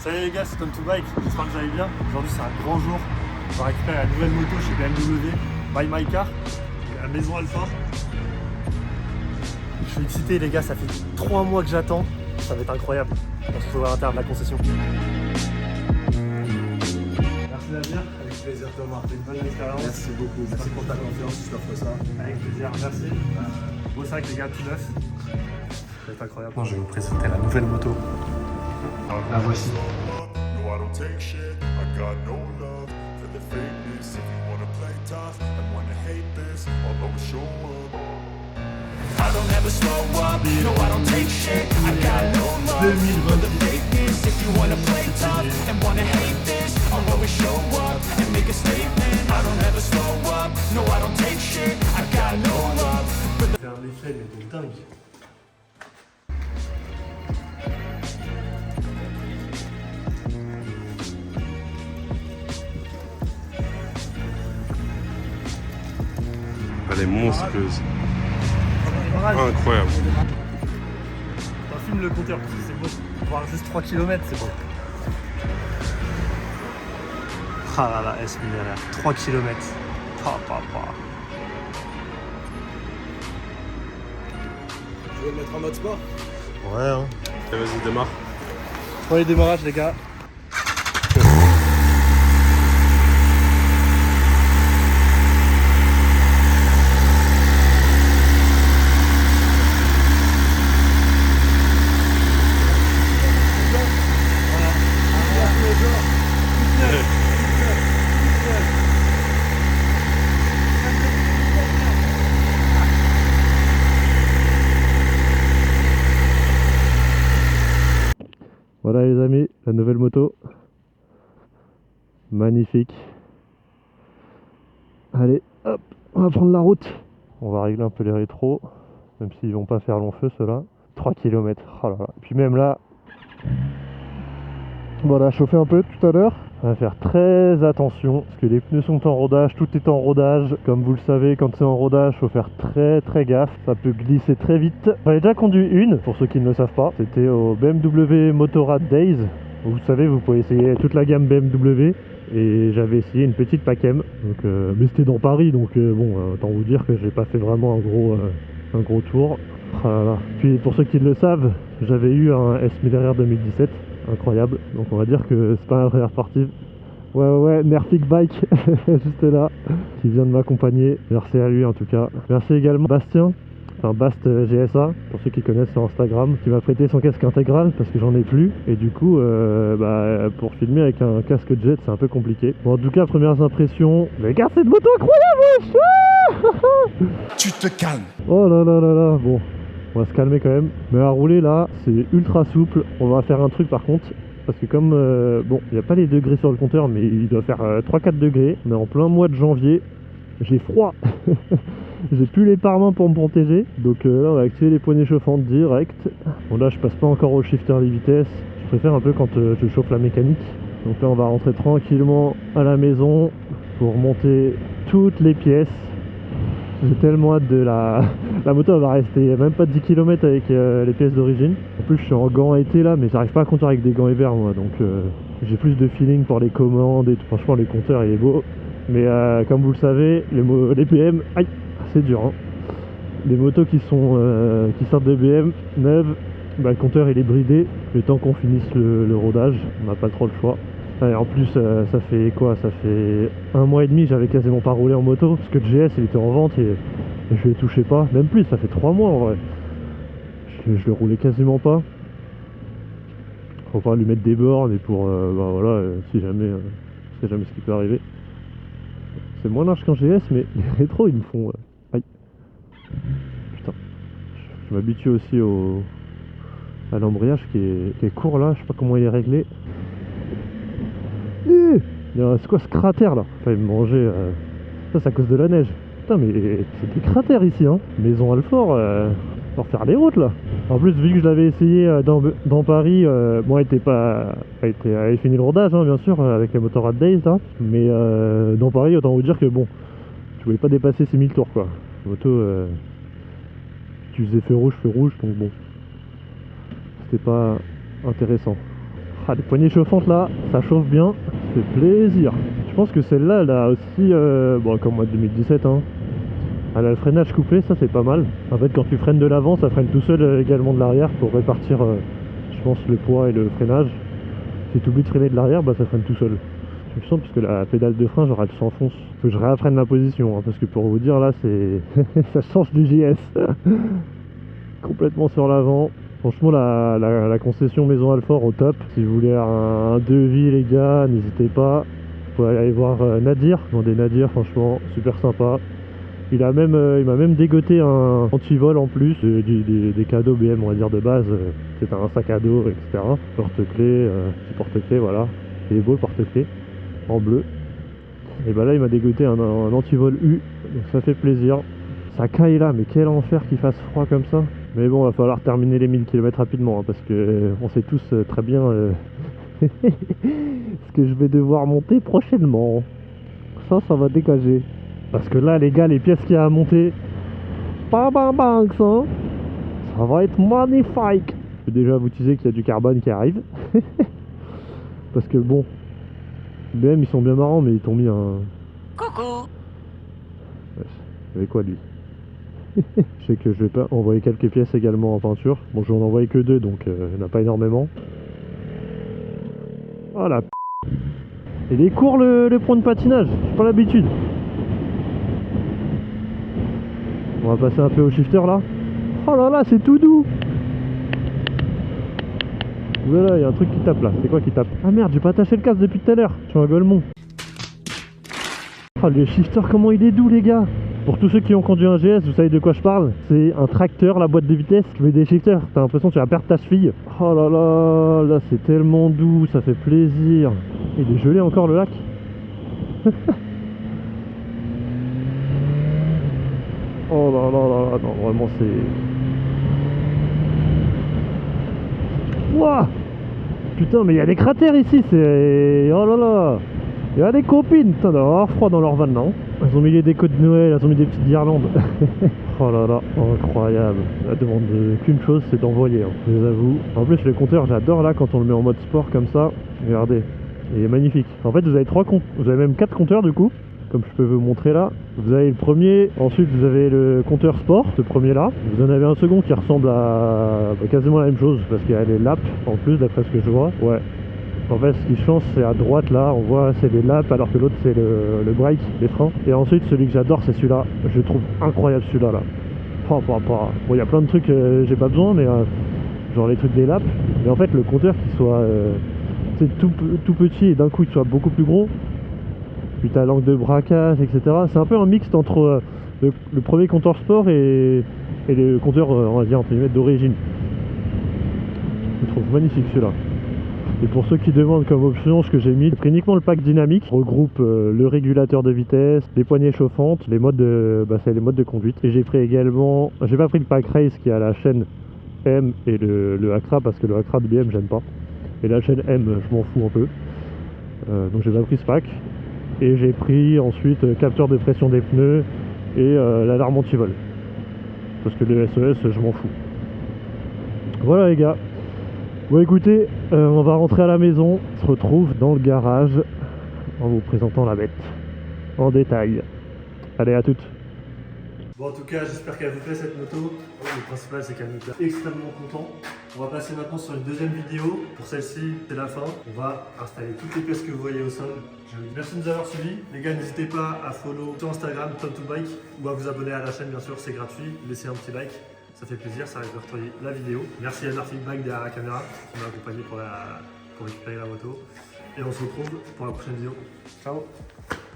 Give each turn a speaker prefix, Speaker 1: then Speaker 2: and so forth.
Speaker 1: Salut les gars, c'est Tom2Bike, j'espère que vous allez bien. Aujourd'hui c'est un grand jour, on va récupérer la nouvelle moto chez BMW, Buy My Car, la maison Alpha. Je suis excité les gars, ça fait 3 mois que j'attends, ça va être incroyable. On se retrouve à l'intérieur de la concession. Merci Damien.
Speaker 2: Avec plaisir Thomas.
Speaker 1: C'est une bonne expérience.
Speaker 2: Merci beaucoup, merci pour ta confiance, je t'offre ça.
Speaker 1: Avec plaisir, merci. Beau sac les gars, tout neuf. Ça va être incroyable.
Speaker 3: Je vais vous présenter la nouvelle moto. La voici.
Speaker 4: No, I don't take shit. I got no love for the fakeness. If you wanna play tough and wanna hate this, I'll always show up. I don't ever slow up. No, I don't take shit. I got no love for the fakeness. If you wanna play tough and wanna hate this, I'll always show up and make a statement. I don't ever slow up. No, I don't take shit. I got no love for the.
Speaker 1: C'est un effet mais de dingue.
Speaker 3: Elle est monstrueuse.
Speaker 1: Incroyable.
Speaker 3: Incroyable.
Speaker 1: On filme le compteur parce que c'est beau. Voir juste 3 km, c'est beau. Ah là là, S1000 RR, 3 km.
Speaker 2: Tu veux me mettre en mode sport?
Speaker 1: Ouais, hein.
Speaker 3: Allez, vas-y, démarre.
Speaker 1: Premier démarrage, les gars. Voilà les amis, la nouvelle moto. Magnifique. Allez, hop, on va prendre la route. On va régler un peu les rétros, même s'ils vont pas faire long feu ceux-là. 3 km, oh là là. Puis même là, voilà, chauffer un peu tout à l'heure. On va faire très attention parce que les pneus sont en rodage, tout est en rodage. Comme vous le savez, quand c'est en rodage, faut faire très gaffe. Ça peut glisser très vite. J'en ai déjà conduit une, pour ceux qui ne le savent pas. C'était au BMW Motorrad Days. Vous savez, vous pouvez essayer toute la gamme BMW. Et j'avais essayé une petite Pacem. Donc, mais c'était dans Paris, donc bon, autant vous dire que j'ai pas fait vraiment un gros tour. Ah là là. Puis pour ceux qui le savent, j'avais eu un S1000 RR 2017. Incroyable, donc on va dire que c'est pas un RR sportif. Ouais, Nerfic Bike, juste là, qui vient de m'accompagner. Merci à lui en tout cas. Merci également Bastien, enfin Bast GSA, pour ceux qui connaissent sur Instagram, qui m'a prêté son casque intégral parce que j'en ai plus. Et du coup, pour filmer avec un casque jet, c'est un peu compliqué. Bon, en tout cas, premières impressions. Mais regarde cette moto incroyable!
Speaker 4: Tu te calmes.
Speaker 1: Oh là là là là, bon. On va se calmer quand même. Mais à rouler là, c'est ultra souple. On va faire un truc par contre. Parce que comme, bon, il n'y a pas les degrés sur le compteur, mais il doit faire 3-4 degrés. On est en plein mois de janvier. J'ai froid. J'ai plus les pare-mains pour me protéger. Donc là, on va activer les poignées chauffantes direct. Bon là, je passe pas encore au shifter des vitesses. Je préfère un peu quand je chauffe la mécanique. Donc là, on va rentrer tranquillement à la maison pour monter toutes les pièces. J'ai tellement hâte de la moto, elle va rester même pas 10 km avec les pièces d'origine. En plus je suis en gants été là, mais j'arrive pas à conduire avec des gants hiver moi, donc j'ai plus de feeling pour les commandes et tout. Franchement le compteur il est beau. Mais comme vous le savez, les BM, aïe, c'est dur hein. Les motos qui sortent de BM neuves, le compteur il est bridé. Le temps qu'on finisse le rodage, on n'a pas trop le choix. Et en plus ça fait quoi? Ça fait 1 mois et demi, j'avais quasiment pas roulé en moto parce que le GS il était en vente et je les touchais pas, même plus, ça fait 3 mois en vrai. Je le roulais quasiment pas. Faut pas lui mettre des bornes et pour voilà, si jamais ce qui peut arriver. C'est moins large qu'un GS mais les rétros ils me font aïe. Putain. Je m'habitue aussi à l'embrayage qui est court là, je sais pas comment il est réglé. C'est quoi ce cratère là? Enfin il me mangeait. Ça c'est à cause de la neige. Putain mais c'est des cratères ici hein. Maison Alfort pour faire les routes là. En plus vu que je l'avais essayé dans Paris, bon elle avait fini le rodage hein, bien sûr avec les Motorrad Days là. Mais dans Paris autant vous dire que bon, tu voulais pas dépasser 6000 tours quoi. La moto tu faisais feu rouge donc bon. C'était pas intéressant. Ah, les poignées chauffantes là, ça chauffe bien, c'est plaisir. Je pense que celle-là, elle a aussi, bon comme moi 2017, hein, elle a le freinage couplé, ça c'est pas mal. En fait quand tu freines de l'avant, ça freine tout seul également de l'arrière pour répartir, je pense, le poids et le freinage. Si tu oublies de freiner de l'arrière, bah ça freine tout seul. Je me sens parce que la pédale de frein, genre elle s'enfonce. Faut que je réapprenne ma position, hein, parce que pour vous dire là, c'est ça change du JS. Complètement sur l'avant. Franchement, la concession Maison Alfort au top. Si vous voulez un devis, les gars, n'hésitez pas. Vous pouvez aller voir Nadir. Demandez Nadir, franchement, super sympa. Il m'a même dégoté un anti-vol en plus, des cadeaux BM, on va dire, de base. C'est un sac à dos, etc. Porte-clés, petit porte-clés, voilà. Il est beau le porte-clés, en bleu. Et bah là, il m'a dégoté un anti-vol U, donc ça fait plaisir. Ça caille là, mais quel enfer qu'il fasse froid comme ça. Mais bon, il va falloir terminer les 1000 km rapidement, hein, parce que on sait tous très bien ce que je vais devoir monter prochainement. Ça va dégager. Parce que là, les gars, les pièces qu'il y a à monter, pas bang ça. Ça va être magnifique. Je peux déjà vous teaser qu'il y a du carbone qui arrive. Parce que bon, BM ils sont bien marrants, mais ils t'ont mis un...
Speaker 5: Coucou.
Speaker 1: Il y avait quoi lui? Je sais que je vais pas envoyer quelques pièces également en peinture. Bon, je vais en envoyer que 2, donc il n'y en a pas énormément. Oh la p... Il est court le point de patinage, j'ai pas l'habitude. On va passer un peu au shifter là. Oh là là, c'est tout doux. Voilà, il y a un truc qui tape là. C'est quoi qui tape? Ah merde, j'ai pas attaché le casque depuis tout à l'heure. Je suis un golemon. Oh, le shifter, comment il est doux, les gars. Pour tous ceux qui ont conduit un GS, vous savez de quoi je parle. C'est un tracteur, la boîte de vitesse, qui met des shifters. T'as l'impression que tu vas perdre ta cheville. Oh là là, là c'est tellement doux, ça fait plaisir. Il est gelé encore le lac. Oh là là là, non vraiment c'est... Wouah. Putain mais il y a des cratères ici, c'est... Oh là là. Il y a des copines, putain, d'avoir avoir froid dans leur van, non? Elles ont mis les décos de Noël, elles ont mis des petites guirlandes. Oh là là, incroyable. La demande qu'une chose, c'est d'envoyer, hein, je les avoue. En plus, le compteur, j'adore là quand on le met en mode sport comme ça. Regardez, il est magnifique. En fait, vous avez vous avez même 4 compteurs du coup, comme je peux vous montrer là. Vous avez le premier, ensuite vous avez le compteur sport, ce premier là. Vous en avez un second qui ressemble à quasiment la même chose, parce qu'il y a les laps en plus, d'après ce que je vois. Ouais. En fait, ce qui change, c'est à droite là, on voit c'est les laps, alors que l'autre c'est le brake, les freins. Et ensuite, celui que j'adore, c'est celui-là. Je trouve incroyable celui-là là. Bon, il y a plein de trucs, j'ai pas besoin, mais genre les trucs des laps. Mais en fait, le compteur qui soit tout petit et d'un coup il soit beaucoup plus gros. Puis t'as l'angle de braquage, etc. C'est un peu un mixte entre le premier compteur sport et le compteur, on va dire, entre guillemets, d'origine. Je trouve magnifique celui-là. Et pour ceux qui demandent comme option, ce que j'ai mis, j'ai pris uniquement le pack dynamique, regroupe le régulateur de vitesse, les poignées chauffantes, les modes c'est les modes de conduite. Et j'ai pris également, j'ai pas pris le pack race qui a la chaîne M et le Acra, parce que le Acra de BM j'aime pas. Et la chaîne M, je m'en fous un peu. Donc j'ai pas pris ce pack. Et j'ai pris ensuite capteur de pression des pneus et l'alarme anti-vol. Parce que le SOS, je m'en fous. Voilà les gars. Bon écoutez, on va rentrer à la maison, on se retrouve dans le garage en vous présentant la bête en détail. Allez, à toutes. Bon, en tout cas, j'espère qu'elle vous plaît cette moto. Le principal, c'est qu'elle nous fait extrêmement content. On va passer maintenant sur une deuxième vidéo. Pour celle-ci, c'est la fin. On va installer toutes les pièces que vous voyez au sol. Merci de nous avoir suivis. Les gars, n'hésitez pas à follow sur Instagram, Tom2Bike, ou à vous abonner à la chaîne, bien sûr, c'est gratuit. Laissez un petit like. Ça fait plaisir, ça répertorie la vidéo. Merci à Feedback derrière la caméra qui m'a accompagné pour récupérer la moto. Et on se retrouve pour la prochaine vidéo. Ciao!